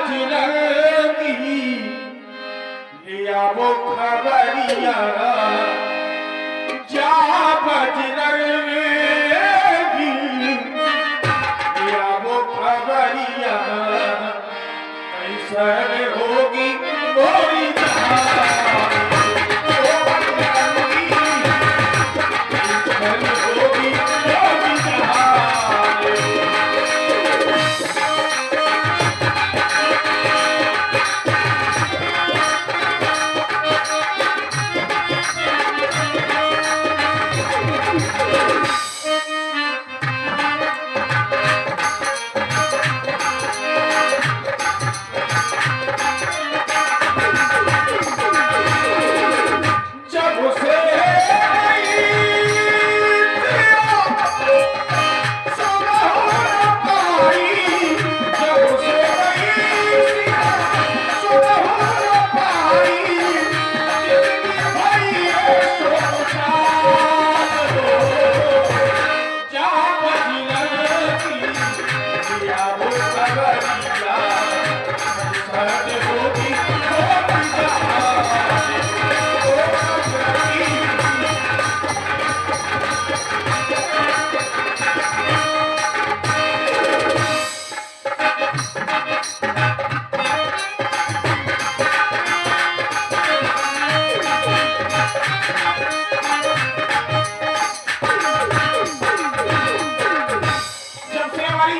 बजरंगी लिया वो खबरिया जा बजरंगी लिया वो खबरिया कैसे होगी मोरी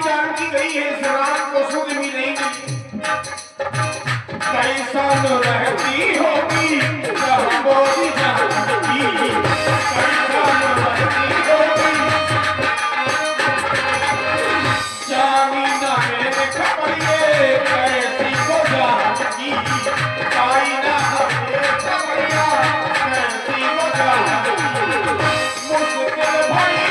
जानकी गई है इस रात को सुध भी नहीं कैसा न रहती होगी जहाँ बोली जानकी कैसा न रहती होगी जानी ना मेरे खबरिए कैसी को जानकी आई ना मेरे खबरिया कैसी को जानकी मुश्किल भाई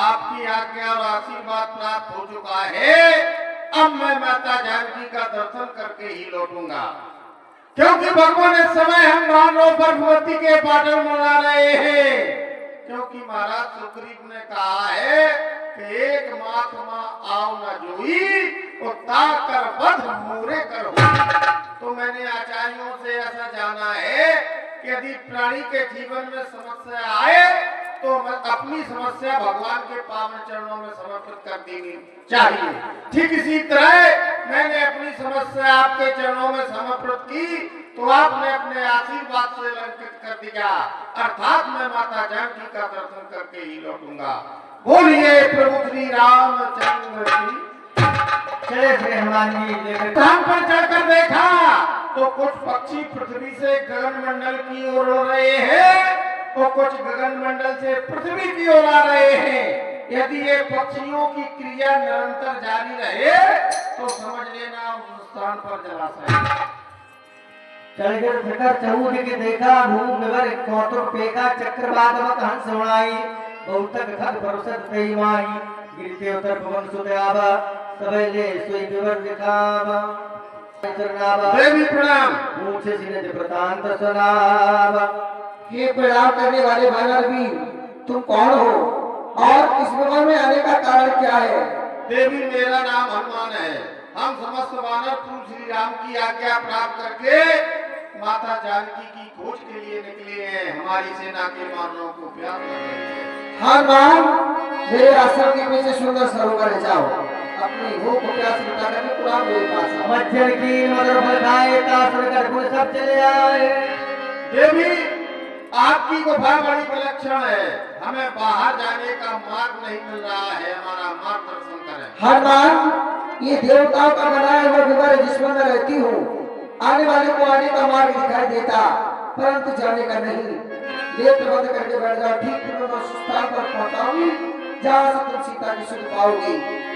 आपकी आज्ञा और आशीर्वाद प्राप्त हो चुका है। अब मैं माता जानकी का दर्शन करके ही लौटूंगा, क्योंकि भगवान इस समय हम मानव पर्वती के पाटन मना रहे हैं, क्योंकि महाराज सुग्रीव ने कहा है कि एक माथ मां आओ न जोई और ताक कर बध मूरे करो। तो मैंने आचार्यों से ऐसा जाना है कि यदि प्राणी के जीवन में समस्या आए तो मैं अपनी समस्या भगवान के पावन चरणों में समर्पित कर देनी चाहिए। ठीक इसी तरह मैंने अपनी समस्या आपके चरणों में समर्पित की तो आपने अपने आशीर्वाद से अलंकृत कर दिया, अर्थात मैं माता जानकी का दर्शन करके ही लौटूंगा। बोलिए प्रभु श्री रामचंद्र की जय। श्री हनुमान जी स्थान पर चढ़कर देखा तो कुछ पक्षी पृथ्वी से गगन मंडल की ओर उड़ रहे हैं और कुछ गगन मंडल से पृथ्वी की ओर आ रहे हैं। यदि ये पक्षियों की क्रिया निरंतर जारी रहे तो समझ लेना उस स्थान पर जलाशय। चलकर जकर चहूर के देखा भूम नगर कौतुक पेका चक्रवात हंस उड़ाई बहुतक खद परसत तई माई गिरते उतर पवन सुदयावा सबले सोई विवर दिखावा देवी प्रणाम। पूछे सिने प्रतांत सुनावा। ये प्रणाम करने वाले वानर भी तुम कौन हो और इस भवन में आने का कारण क्या है? देवी मेरा नाम हनुमान है। हम समस्त वानर श्री राम की आज्ञा प्राप्त करके माता जानकी की खोज के लिए निकले हैं। हमारी सेना के मानवों को प्यार कर रहे हैं। हनुमान मेरे आश्रम के पीछे सुंदर सरोवर है, जाओ अपनी भूख प्यास मिटा करके पुराण मेरे पास। मच्छर की मधुर फलखाए कासर कर गुण सब चले आए। देवी आपकी गुफा बड़ी विलक्षण है, हमें बाहर जाने का मार्ग नहीं मिल रहा है, हमारा मार्गदर्शन करें। हनुमान ये देवताओं का बनाया हुआ विवर जिसमें मैं रहती हूँ, आने वाले को आने का मार्ग दिखाई देता परंतु जाने का नहीं। नेत्र बंद करके बैठ जाओ, ठीक स्थान पर पहुंचाऊंगी जहाँ से तुम सीता की सुध पाओगी।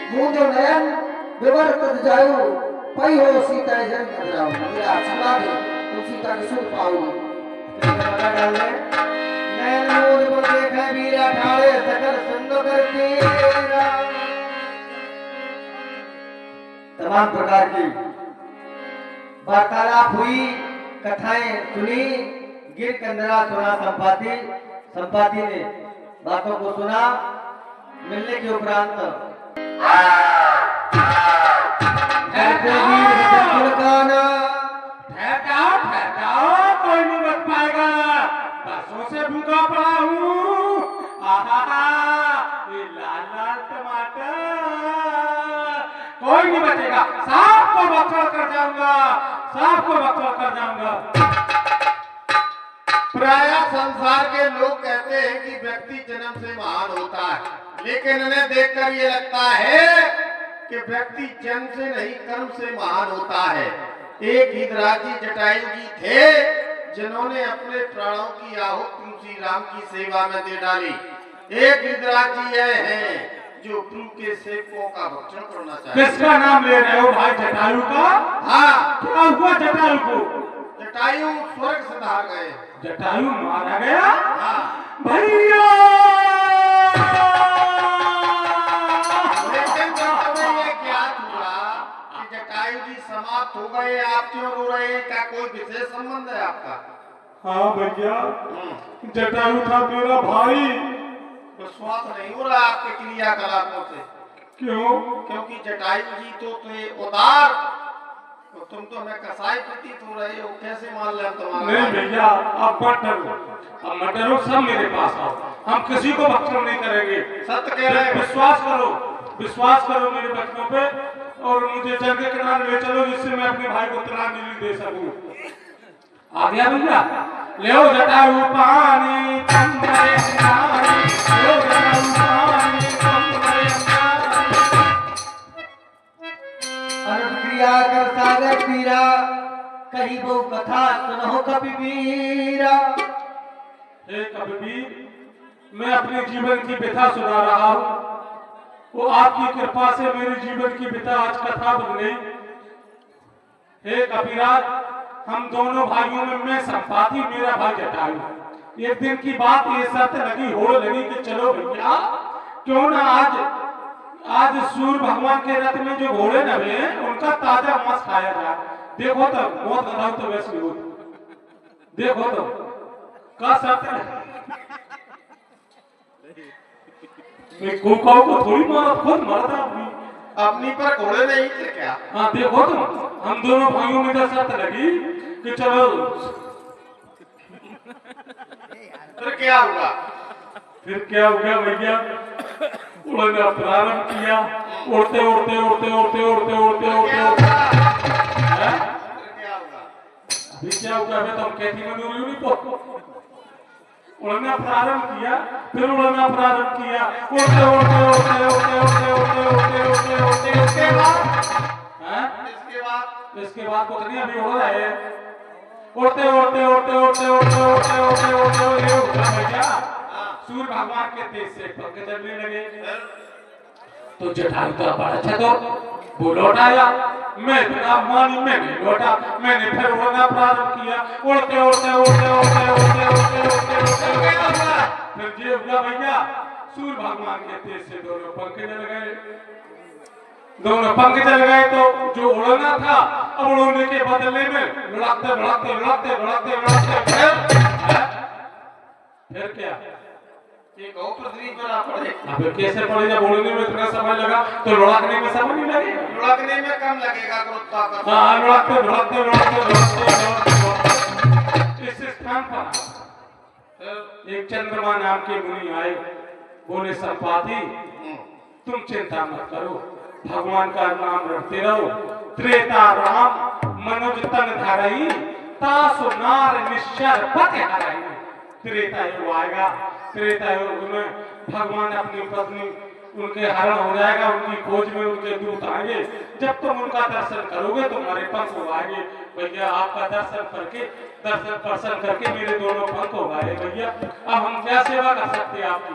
मूंदो नयन विवर तद जायो, पई हो सीता जन कतराओ। मेरा सलाह है, तुम सीता की सुध पाओगी। कृष्ण डाले नैन मोद को देखे वीरा ठाड़े सकल सुंदर तेरा। तमाम प्रकार की वार्तालाप हुई, कथाएं सुनी, गिर कंदरा सुना संपाति ने बातों को सुना। मिलने के उपरांत कोई नहीं बच पाएगा, बरसों से भूखा पड़ा हूँ। ये लाल लाल टमाटर, कोई नहीं बचेगा, सबको बकवास कर जाऊंगा, सबको बकवास कर जाऊंगा। प्राय संसार के लोग कहते हैं कि व्यक्ति जन्म से महान होता है, लेकिन इन्हें देखकर ये लगता है कि व्यक्ति जन्म से नहीं कर्म से महान होता है। एक हिदराजी जटायु जी थे जिन्होंने अपने प्राणों की आहुति श्री राम की सेवा में दे डाली। एक हिदराजी यह है जो प्रभु के सेवकों का भक्षण करना चाहते। किसका नाम ले रहे हो भाई? जटायु का? हाँ, क्या हुआ जटायु को? जटायु स्वर्ग से धार गए। जटायु मारा गया? हाँ। भैया लेकिन जब तुम्हें ये ज्ञात हुआ कि जटायु जी समाप्त हो गए, आप क्यों रो रहे हैं? क्या कोई विशेष संबंध है आपका? हाँ भैया, जटायु था मेरा भाई। विश्वास नहीं हो रहा आपके क्रियाकलापों से। क्यों? क्योंकि जटायु जी तो थे उदार, तो तुम तो हमें कसाई प्रतीत हो रहे हो। कैसे मान ले हम तुम्हारा? नहीं भैया, अब मत डरो, अब मत डरो, सब मेरे पास आओ, हम किसी को भक्षण नहीं करेंगे। सत्य कह रहे हो। विश्वास करो मेरे बच्चों पे, और मुझे जल के किनारे ले चलो जिससे मैं अपने भाई को तिलांजलि दे सकूं। आ गया भैया? ले ओ जटायु पानी तुम मेरे किनारे, ले ओ जटायु पानी तुम मेरे किनारे। अनुक्रिया कर सागर पीरा, कही वो कथा सुनो कबीरा। हे कबीर, मैं अपने जीवन की व्यथा सुना रहा हूँ। वो आपकी कृपा से मेरे जीवन की व्यथा आज कथा बन गई। हे कबीराज, हम दोनों भाइयों में मैं संपाति, मेरा भाई जटायु। एक दिन की बात ये शर्त लगी, होड़ लगी कि चलो भैया क्यों ना आज सूर्य भगवान के रथ में जो घोड़े नवे हैं उनका ताजा मांस खाया जाए। देखो तो बहुत गधा तो वैसे हो, देखो तो का शर्त है। कुकाओं को थोड़ी मारा, खुद मरता अपनी पर घोड़े नहीं थे क्या? हाँ देखो तो हम दोनों भाइयों में तो शर्त लगी कि चलो। फिर क्या हुआ? फिर क्या हो गया भैया? उड़ना प्रारंभ किया, उड़ते उड़ते उड़ते उड़ते उड़ते उड़ते उड़ते क्या उड़ते हुआ? फिर क्या हुआ? अभी क्या हो गया? तो हम कैथी मंजूरी नहीं पहुंच। उड़ना प्रारंभ किया, फिर उड़ना प्रारंभ किया, उड़ते उड़ते उड़ते उड़ते उड़ते उड़ते उड़ते उड़ते उड़ते इसके बाद इसके बाद कुछ नहीं, अभी हो रहा है। उड़ते उड़ते उड़ते उड़ते उड़ते उड़ते उड़ते उड़ते उड़ते भैया सूर्य भगवान के तेज से पंख चलने लगे। तो जटायु का बड़ा अच्छा तो वो लौट आया, मैं बिना मानी मैं नहीं लौटा। मैंने फिर उड़ना प्रारंभ किया, उड़ते उड़ते उड़ते उड़ते उड़ते उड़ते उड़ते उड़ते फिर ये हुआ भैया, सूर्य भगवान के तेज से दोनों पंख जल गए। दोनों पंख जल गए तो जो उड़ना था, अब उड़ने के बदले में लड़कते लड़कते लड़कते लड़कते लड़कते फिर क्या? एक और पृथ्वी पर आ पड़े। अब कैसे पड़े? जब उड़ने में इतना समय लगा तो लड़कने में समय नहीं लगेगा? लुढ़कने में कम लगेगा गुरुत्वाकर्षण। हाँ, लड़कते लड़कते लड़कते लड़कते इस स्थान पर एक चंद्रमा नाम के मुनि आए। बोले संपाति, तुम चिंता मत करो, भगवान का नाम रटते रहो। त्रेता राम मनुज तन धरई, तासु नार निश्चर पति हरई। त्रेता युग आएगा, त्रेता युग में भगवान अपनी पत्नी उनके हरण हो जाएगा, उनकी खोज में उनके दूत आएंगे। जब तुम उनका दर्शन करोगे तुम्हारे पंख उगाएंगे। भैया आपका दर्शन करके मेरे दोनों पंख उगाए। भैया अब हम क्या सेवा कर सकते हैं आपकी?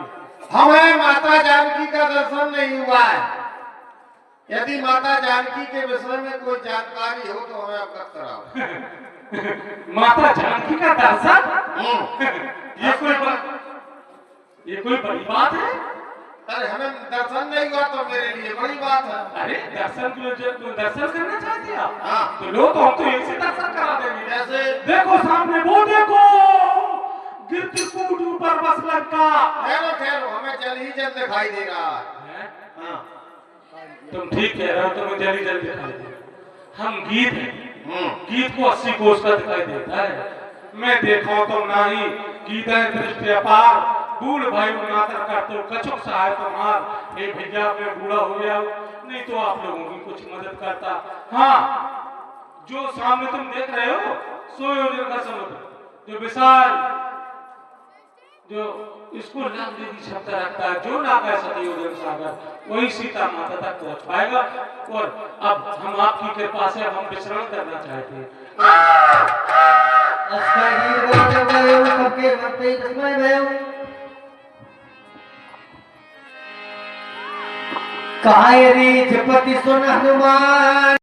हमें माता जानकी का दर्शन नहीं हुआ है। यदि माता जानकी के विषय में कोई जानकारी हो तो हमें अवगत कराओ। माता जानकी का दर्शन? हम्म। ये कोई बड़ी बात है? अरे हमें दर्शन नहीं हुआ तो मेरे लिए बड़ी बात है। अरे दर्शन दर्शन करना चाहते हो? हाँ। तो लो, तो हम तो यहीं से दर्शन करा देंगे। जैसे देखो सामने वो देखो, गिरती कूद ऊपर बस लड़का। ठहरो ठहरो, हमें जल ही जल दिखाई दे रहा है। हाँ। तुम ठीक कह रहे हो, तुम्हें जल्दी जल्दी दिखाई दे। हम गीत हैं, गीत को 80 कोस का दिखाई देता है। मैं देखो तो नहीं, गीत है दृष्टि अपार, बूढ़ भाई नातर कर तो कछुक सहाय तुम्हार। हे भैया मैं बूढ़ा हो गया हूँ, नहीं तो आप लोगों की कुछ मदद करता। हाँ, जो सामने तुम देख रहे हो सो योजन का समुद्र, जो विशाल, जो इसको नाम देवी शब्द रखता है, जो नाम है सतयोजन सागर, वही सीता माता तक पहुंच पाएगा। और अब हम आपकी कृपा से हम विश्राम करना चाहते हैं। सबके मरते तस्मै भयं कायरी जपति सुन हनुमान।